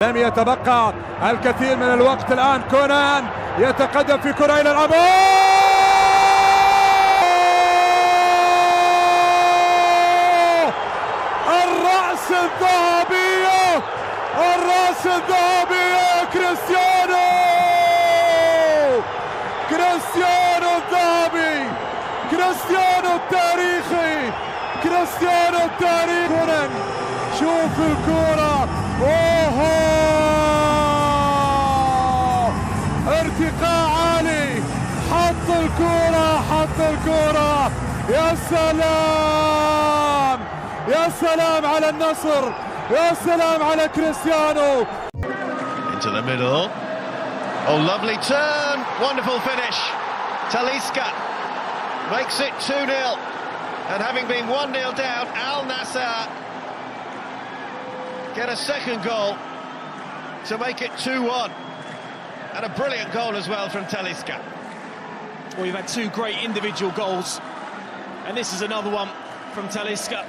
لم يتبقى الكثير من الوقت الآن. كونان يتقدم في كرة إلى الأمام. الرأس الذهبية، الرأس الذهبية، كريستيانو الذهبي، كريستيانو التاريخي، كريستيانو التاريخي. كونان شوف الكرة، اوه ارتقاء عالي، حط الكرة، يا سلام يا سلام على النصر، يا سلام على كريستيانو. Into the middle. Oh, lovely turn, wonderful finish. Talisca makes it 2-0, and having been 1-0 down, Al-Narsa get a second goal to make it 2-1, and a brilliant goal as well from Talisca. Well, you've had two great individual goals, and this is another one from Talisca.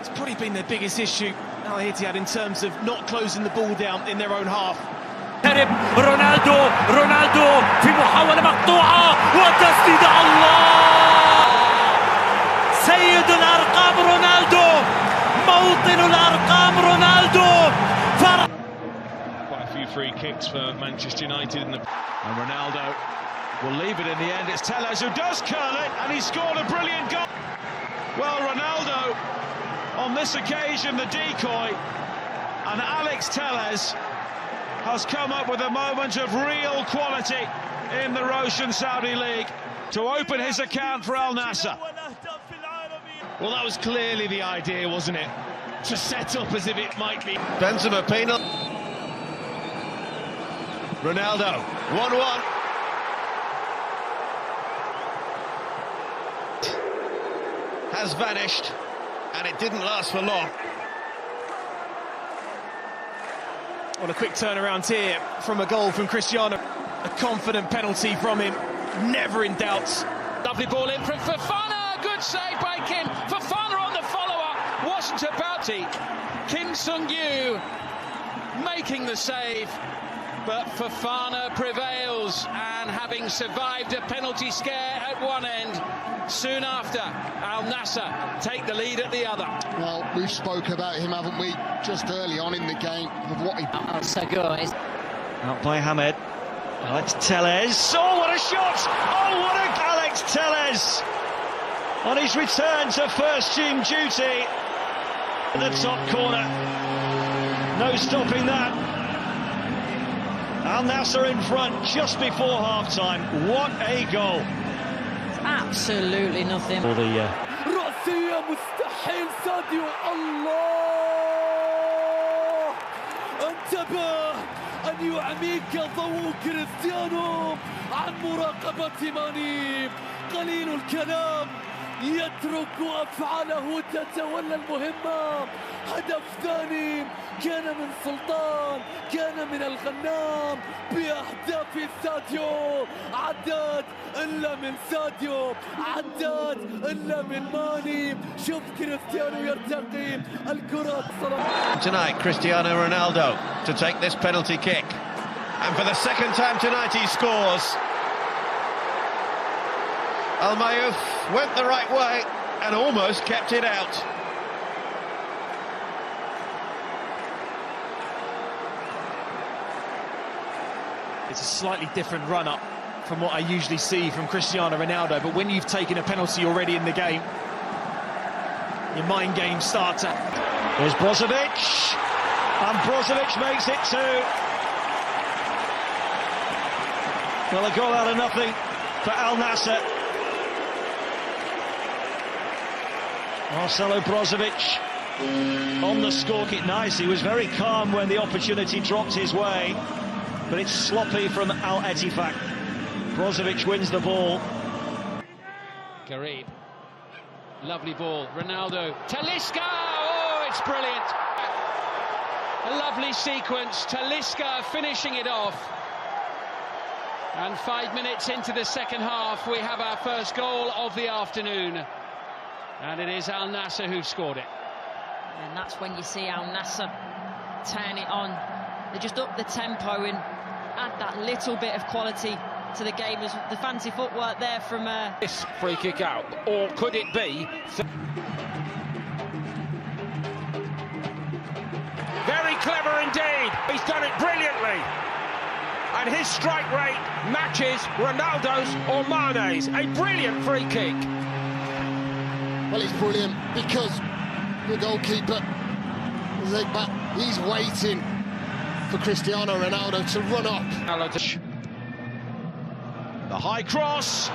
It's probably been their biggest issue, Al-Ittihad, in terms of not closing the ball down in their own half. رونالدو في محاولة مقطوعة وتسديد. الله، سيد الأرقام رونالدو، موطن الأرقام رونالدو. Quite a few free kicks for Manchester United, and Ronaldo will leave it in the end. It's Teles who does curl it, and he scored a brilliant goal. Well, Ronaldo, on this occasion, the decoy, and Alex Teles has come up with a moment of real quality in the Roshan Saudi League to open his account for Al-Narsa. Well, that was clearly the idea, wasn't it? To set up as if it might be. Benzema penal. Ronaldo, 1-1. Has vanished, and it didn't last for long. Well, a quick turnaround here from a goal from Cristiano. A confident penalty from him, never in doubts. Lovely ball in from Fofana, good save by Kim. Fofana on the follow-up, wasn't about it. Kim Sung-yu making the save, but Fofana prevails, and having survived a penalty scare at one end, soon after, Al-Narsa take the lead at the other. Well, we spoke about him, haven't we, just early on in the game, of what he... Out by Hamed. Alex Teles. Oh, what a shot! Oh, what a... Alex Teles on his return to first-team duty. In the top corner. No stopping that. Al-Narsa in front just before half-time. What a goal. Absolutely nothing. For the رأسية مستحيل ساديو. الله، انتبه أن يعميك ضوء كريستيانو عن مراقبة ماني. قليل الكلام، يترك أفعاله تتولى المهمة. هدف ثاني كان من سلطان، كان من الغنام، بأهداف ساديو. عداد إلا من ساديو، عداد إلا من ماني. شوف كريستيانو يرتقي الكرة. Tonight, Cristiano Ronaldo to take this penalty kick, and for the second time tonight he scores. Al-Mayouf went the right way and almost kept it out. It's a slightly different run-up from what I usually see from Cristiano Ronaldo, but when you've taken a penalty already in the game, your mind games start to... There's Brozovic, and Brozovic makes it 2. Well, a goal out of nothing for Al-Narsa. Marcelo Brozovic on the score. It nice. He was very calm when the opportunity dropped his way, but it's sloppy from Al-Ittihad. Brozovic wins the ball. Garib, lovely ball. Ronaldo, Talisca. Oh, it's brilliant. A lovely sequence. Talisca finishing it off. And 5 minutes into the second half, we have our first goal of the afternoon. And it is Al-Narsa who've scored it. And that's when you see Al-Narsa turn it on. They just up the tempo and add that little bit of quality to the game. As the fancy footwork there from This free kick out, or could it be? Very clever indeed. He's done it brilliantly. And his strike rate matches Ronaldo's or Mane's. A brilliant free kick. Well, it's brilliant because the goalkeeper, he's waiting for Cristiano Ronaldo to run up. The high cross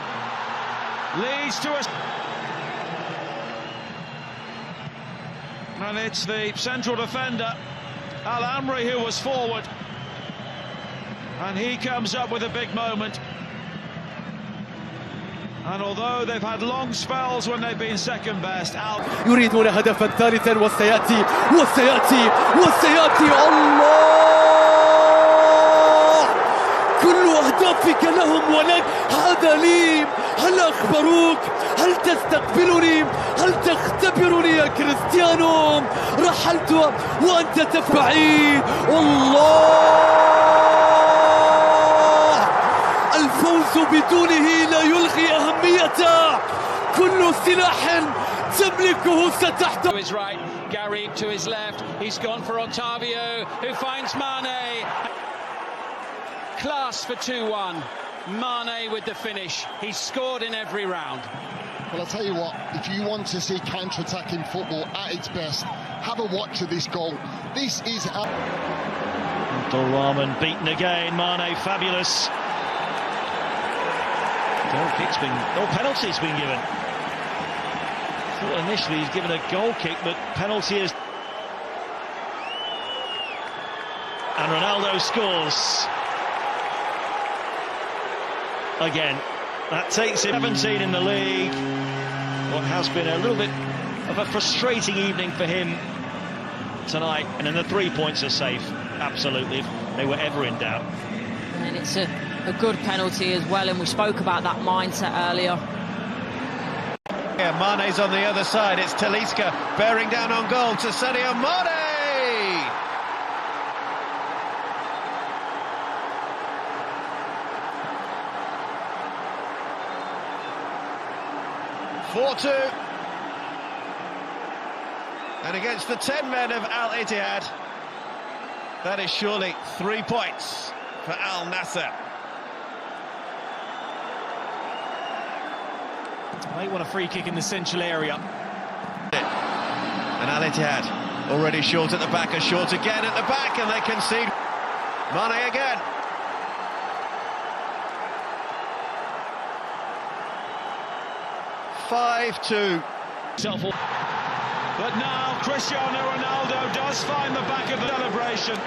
leads to a... And it's the central defender, Al-Amri, who was forward. And he comes up with a big moment. And although they've had long spells when they've been second best, يريدون هدفا ثالثا وسيأتي الله، كل أهدافك لهم ولك. هذا لي، هل أخبروك؟ هل تستقبلني؟ هل تختبرني يا كريستيانو؟ رحلت وأنت تبعيد. الله، الفوز بدونه لا يلغي أهميته. كل سلاح تملكه ستحت. To his right, Gary to his left. He's gone for Octavio, who finds Mane. Class for 2-1. Mane with the finish. He's scored in every round. Well, I'll tell you what, if you want to see counter-attacking football at its best, have a watch of this goal. This is... Abdul-Rahman beaten again, Mane fabulous. No penalty's been given. I thought initially he's given a goal kick, but penalty is... And Ronaldo scores. Again, that takes him 17 in the league. What has been a little bit of a frustrating evening for him tonight. And then the 3 points are safe, absolutely, if they were ever in doubt. and it's a good penalty as well, and we spoke about that mindset earlier. Yeah, Mane's on the other side. It's Talisca bearing down on goal to Sadio Mane. 4-2. And against the 10 men of Al Ittihad, that is surely 3 points for Al Narsa. They want a free kick in the central area. And Al Ittihad already short at the back, and short again at the back, and they concede. Mane again. (5-2). But now Cristiano Ronaldo does find the back of the celebration.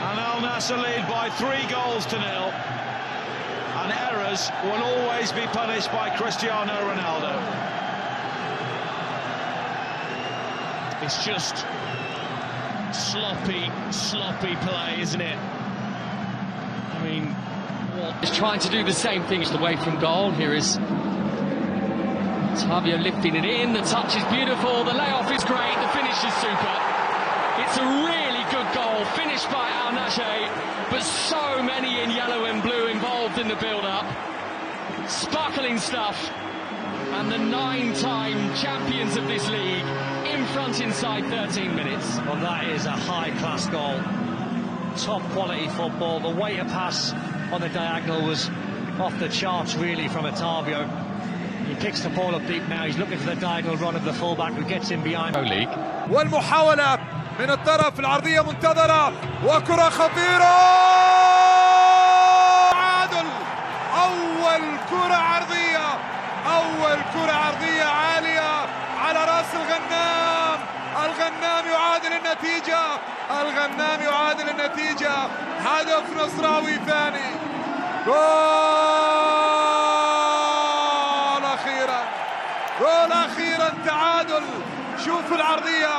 And Al Nassr lead by 3-0. And errors will always be punished by Cristiano Ronaldo. It's just sloppy play, isn't it? I mean, is trying to do the same thing as away from goal. Here is Octavio lifting it in. The touch is beautiful. The layoff is great. The finish is super. It's a really good goal, finished by Al Nassr, but so many in yellow and blue involved in the build-up. Sparkling stuff. And the 9-time champions of this league in front inside 13 minutes. Well, that is a high-class goal. Top quality football. The way to pass on the diagonal was off the charts really from Octavio. He picks the ball up deep now. He's looking for the diagonal run of the fullback who gets in behind. والمحاولة من الطرف العرضية منتظرة وكرة خطيرة. تعادل. أول كرة عرضية عالية على رأس الغنام. الغنام يعادل النتيجة. هدف نصراوي ثاني. جول أخيرا تعادل. شوفوا العرضية،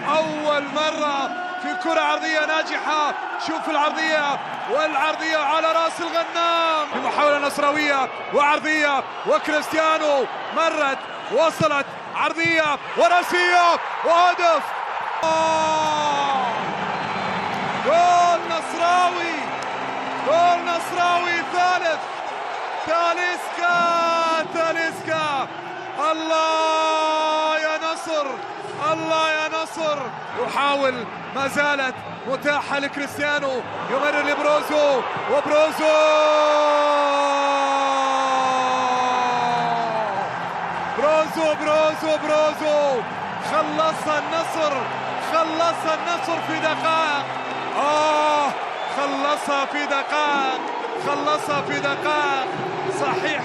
أول مرة في كرة عرضية ناجحة. شوفوا العرضية، والعرضية على رأس الغنام. في محاولة نصراوية وعرضية، وكريستيانو مرت وصلت عرضية وراسية وهدف. جول نصراوي، جول نصراوي ثالث. تاليسكا الله يا نصر، الله يا نصر. يحاول، ما زالت متاحة لكريستيانو، يمرر لبروزو وبروزو بروزو خلص النصر في دقائق. خلصها في دقائق. صحيح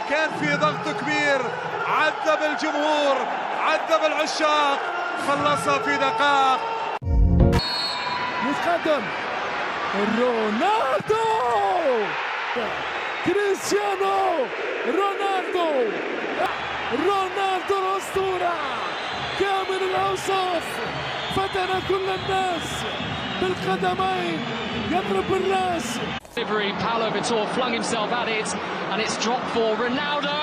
كان في ضغط كبير، عذب الجمهور، عذب العشاق، خلصها في دقائق. متقدم رونالدو، كريستيانو رونالدو الأسطورة، كامل الأوصاف، فتن كل الناس بالقدمين، يضرب بالراس. Paulo Vitor flung himself at it, and it's dropped for Ronaldo,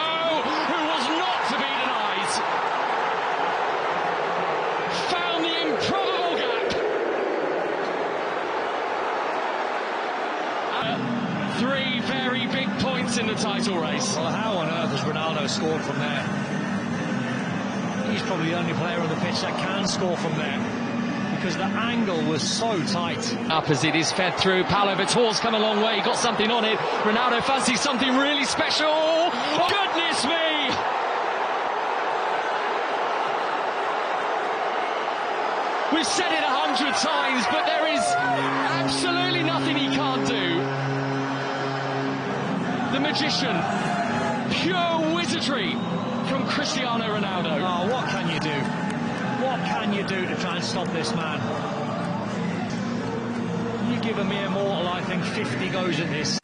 who was not to be denied. Found the improbable gap. 3 very big points in the title race. Well, how on earth has Ronaldo scored from there? He's probably the only player on the pitch that can score from there, because the angle was so tight. Up as it is fed through. Paulo Vitor's come a long way, got something on it. Ronaldo fancies something really special. Oh, goodness me! We've said it 100 times, but there is absolutely nothing he can't do. The magician, pure wizardry from Cristiano Ronaldo. Oh, what can you do? What can you do to try and stop this man? You give a mere mortal, I think, 50 goes at this.